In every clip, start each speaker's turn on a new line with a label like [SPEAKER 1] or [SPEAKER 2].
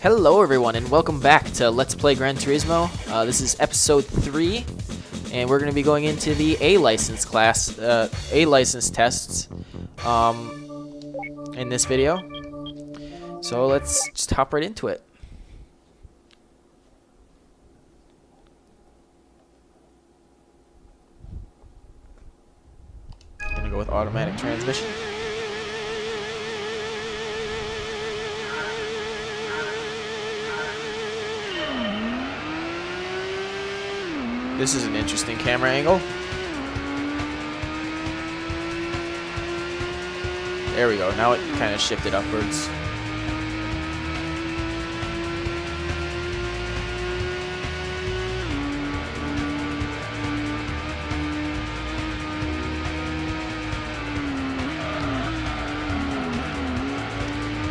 [SPEAKER 1] Hello everyone and welcome back to Let's Play Gran Turismo. This is episode 3 and we're going to be going into the A license class, A license tests in this video. So let's just hop right into it. Gonna go with automatic transmission. This is an interesting camera angle. There we go. Now it kind of shifted upwards.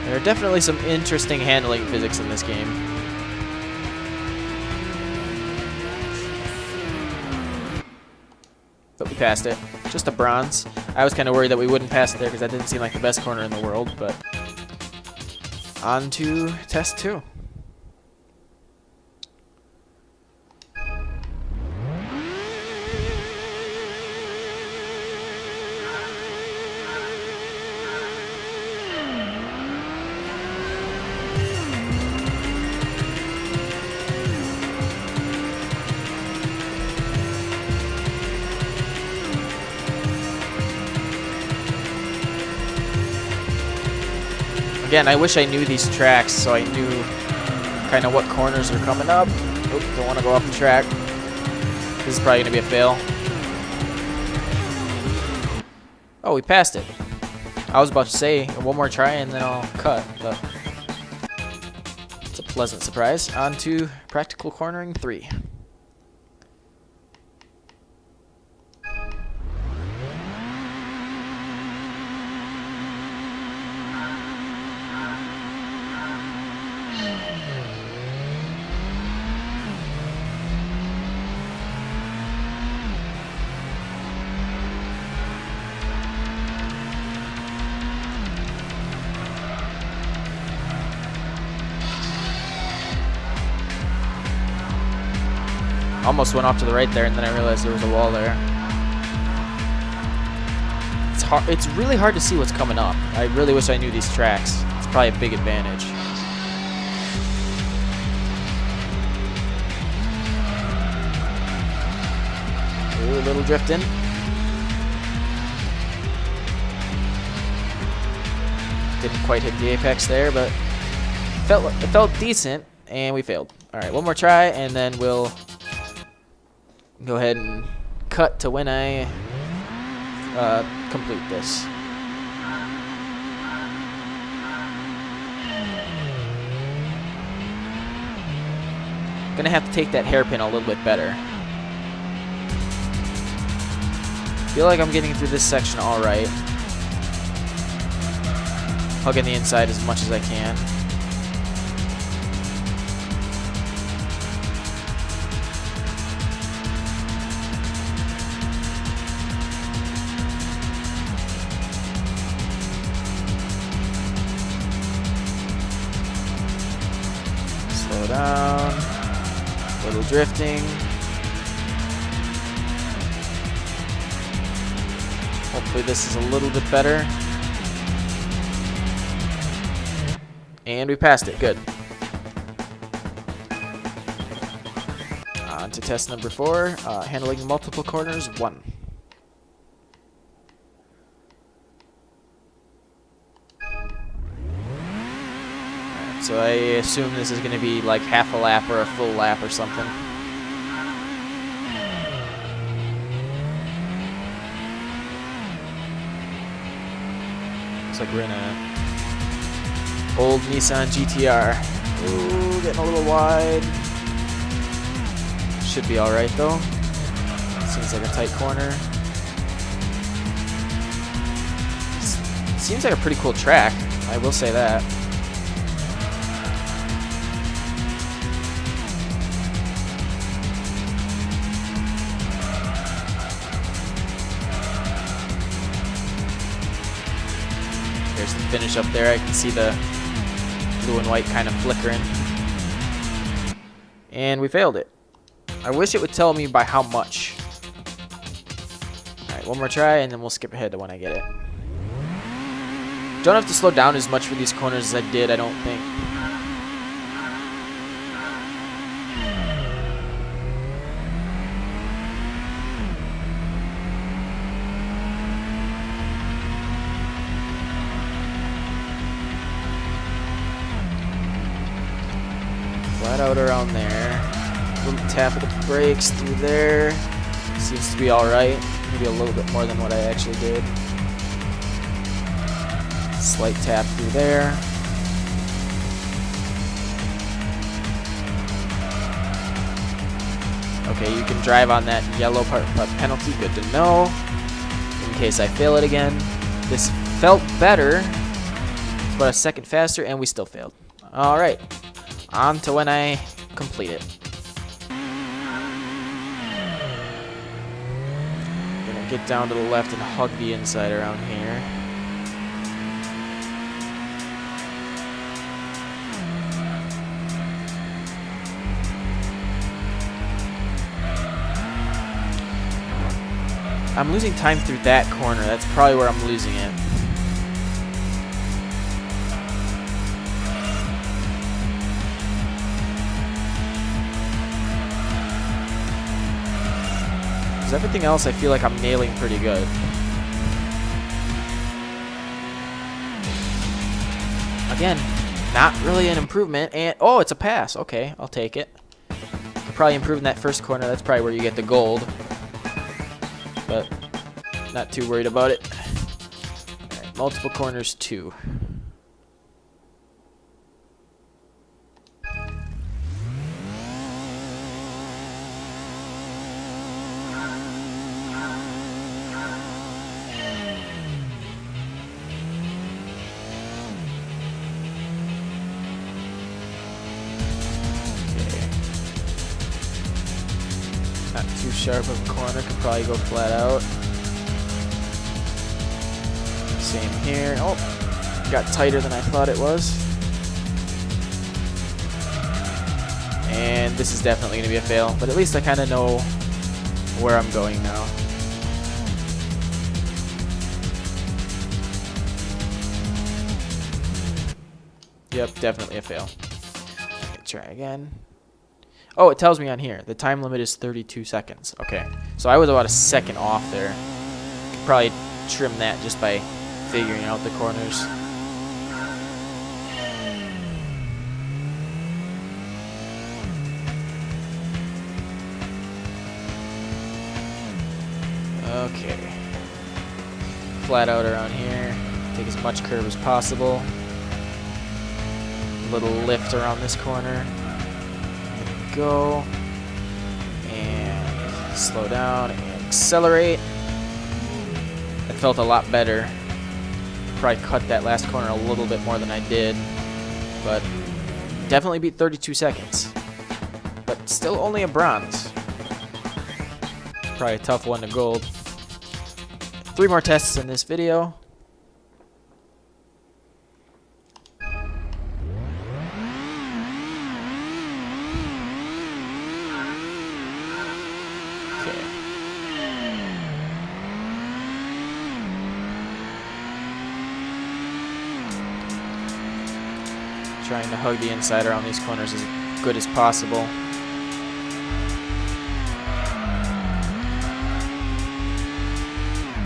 [SPEAKER 1] There are definitely some interesting handling physics in this game. But we passed it. Just a bronze. I was kind of worried that we wouldn't pass it there because that didn't seem like the best corner in the world, but on to test 2. Again, I wish I knew these tracks so I knew kind of what corners are coming up. Oop, don't want to go off the track. This is probably going to be a fail. Oh, we passed it. I was about to say one more try and then I'll cut, but it's a pleasant surprise. On to practical cornering 3. Almost went off to the right there, and then I realized there was a wall there. It's really hard to see what's coming up. I really wish I knew these tracks. It's probably a big advantage. Ooh, a little drift in. Didn't quite hit the apex there, but it felt decent, and we failed. All right, one more try, and then we'll go ahead and cut to when I complete this. Gonna have to take that hairpin a little bit better. Feel like I'm getting through this section all right. Hugging the inside as much as I can. Slow down, a little drifting. Hopefully this is a little bit better. And we passed it, good. On to test number 4, handling multiple corners 1. So I assume this is going to be like half a lap or a full lap or something. Looks like we're in a old Nissan GTR. Ooh, getting a little wide. Should be alright though. Seems like a tight corner. Seems like a pretty cool track, I will say that. There's the finish up there. I can see the blue and white kind of flickering. And we failed it. I wish it would tell me by how much. Alright, one more try, and then we'll skip ahead to when I get it. Don't have to slow down as much for these corners as I did, I don't think. Flat out around there. Little tap of the brakes through there. Seems to be alright. Maybe a little bit more than what I actually did. Slight tap through there. Okay, you can drive on that yellow part penalty. Good to know. In case I fail it again. This felt better. It's about a second faster, and we still failed. Alright. On to when I complete it. Gonna get down to the left and hug the inside around here. I'm losing time through that corner. That's probably where I'm losing it. Because everything else I feel like I'm nailing pretty good. Again, not really an improvement. And oh, it's a pass. Okay, I'll take it. Could probably improve in that first corner. That's probably where you get the gold. But not too worried about it. All right, multiple corners, 2. Not too sharp of a corner, could probably go flat out. Same here. Oh, got tighter than I thought it was. And this is definitely going to be a fail, but at least I kind of know where I'm going now. Yep, definitely a fail. Okay, try again. Oh, it tells me on here. The time limit is 32 seconds. Okay, so I was about a second off there. Could probably trim that just by figuring out the corners. Okay. Flat out around here. Take as much curve as possible. Little lift around this corner. Go and slow down and accelerate. That felt a lot better. Probably cut that last corner a little bit more than I did, but definitely beat 32 seconds. But still only a bronze. Probably a tough one to gold. 3 more tests in this video. Trying to hug the inside around these corners as good as possible.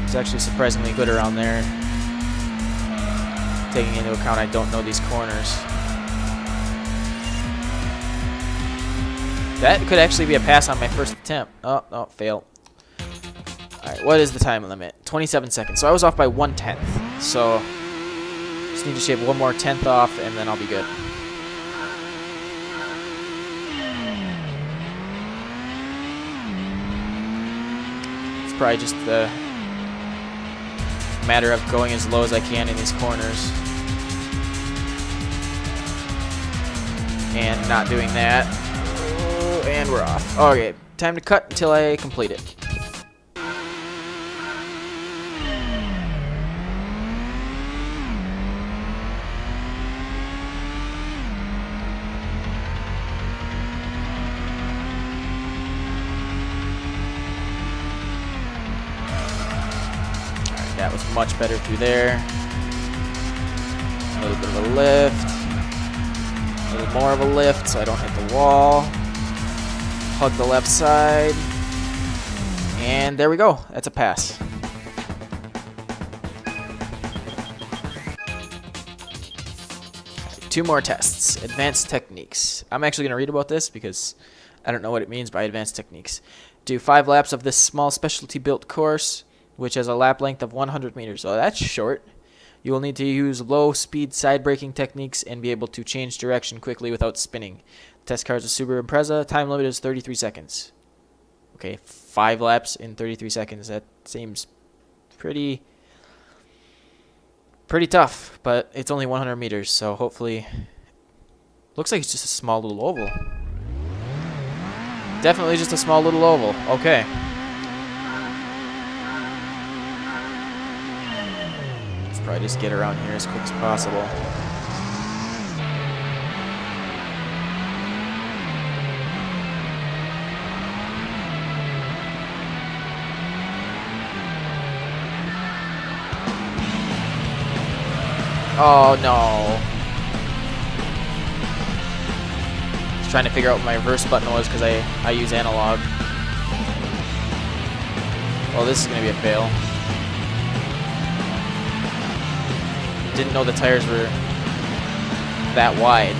[SPEAKER 1] It's actually surprisingly good around there, taking into account I don't know these corners. That could actually be a pass on my first attempt. Oh, no, fail. Alright, what is the time limit? 27 seconds. So I was off by 1/10. So just need to shave 1 more tenth off, and then I'll be good. It's probably just the matter of going as low as I can in these corners. And not doing that. Oh, and we're off. Okay, time to cut until I complete it. was much better through there. A little bit of a lift. A little more of a lift so I don't hit the wall. Hug the left side. And there we go. That's a pass. Two more tests. Advanced techniques. I'm actually going to read about this because I don't know what it means by advanced techniques. Do 5 laps of this small specialty built course, which has a lap length of 100 meters. So that's short. You will need to use low speed side braking techniques and be able to change direction quickly without spinning. Test car is a Subaru Impreza. Time limit is 33 seconds. Okay, 5 laps in 33 seconds. That seems pretty tough, but it's only 100 meters, so hopefully... Looks like it's just a small little oval. Definitely just a small little oval. Okay. Let's probably just get around here as quick as possible. Oh no. I was trying to figure out what my reverse button was because I use analog. Well, this is going to be a fail. Didn't know the tires were that wide.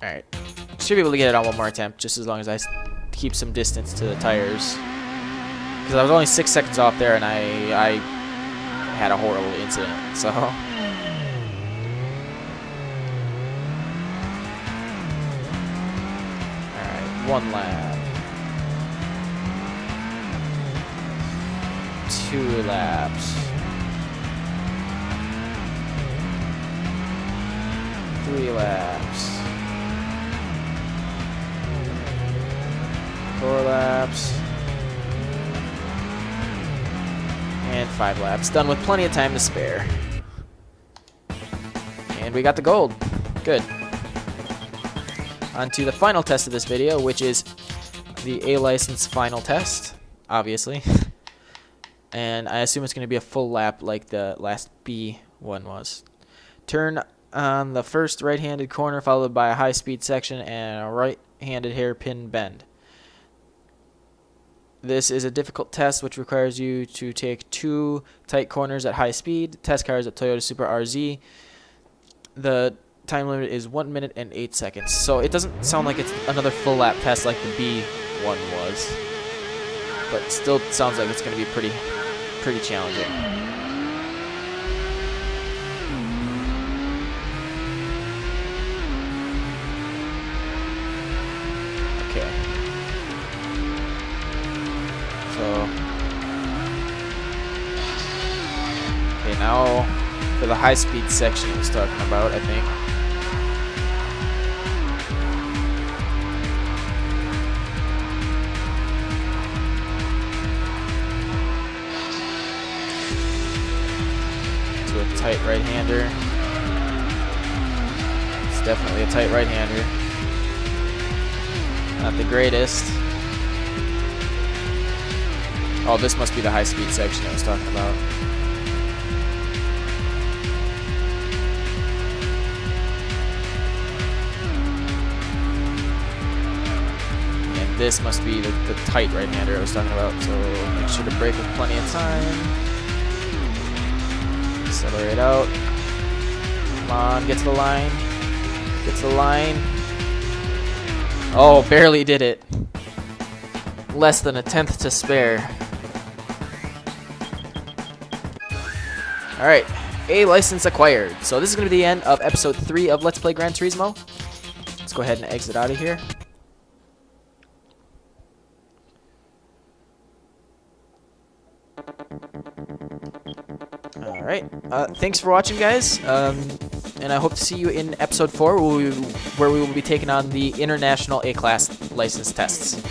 [SPEAKER 1] Alright. Should be able to get it on one more attempt just as long as I keep some distance to the tires. Because I was only 6 seconds off there and I had a horrible incident, so... Alright, 1 lap. 2 laps. 3 laps. 4 laps. And 5 laps. Done with plenty of time to spare. And we got the gold. Good. On to the final test of this video, which is the A license final test, obviously. And I assume it's going to be a full lap like the last B one was. Turn on the first right-handed corner, followed by a high-speed section and a right-handed hairpin bend. This is a difficult test which requires you to take 2 tight corners at high speed. Test car is a Toyota Supra RZ. The time limit is 1 minute and 8 seconds. So it doesn't sound like it's another full lap test like the B1 was. But still sounds like it's going to be pretty challenging. Okay. Okay, now for the high-speed section he was talking about, I think. To a tight right-hander. It's definitely a tight right-hander. Not the greatest. Oh, this must be the high-speed section I was talking about. And this must be the tight right-hander I was talking about. So make sure to brake with plenty of time. Accelerate out. Come on, get to the line. Get to the line. Oh, barely did it. Less than a tenth to spare. Alright, A license acquired. So this is going to be the end of episode 3 of Let's Play Gran Turismo. Let's go ahead and exit out of here. Alright, thanks for watching, guys. And I hope to see you in episode 4 where we will be taking on the International A-Class license tests.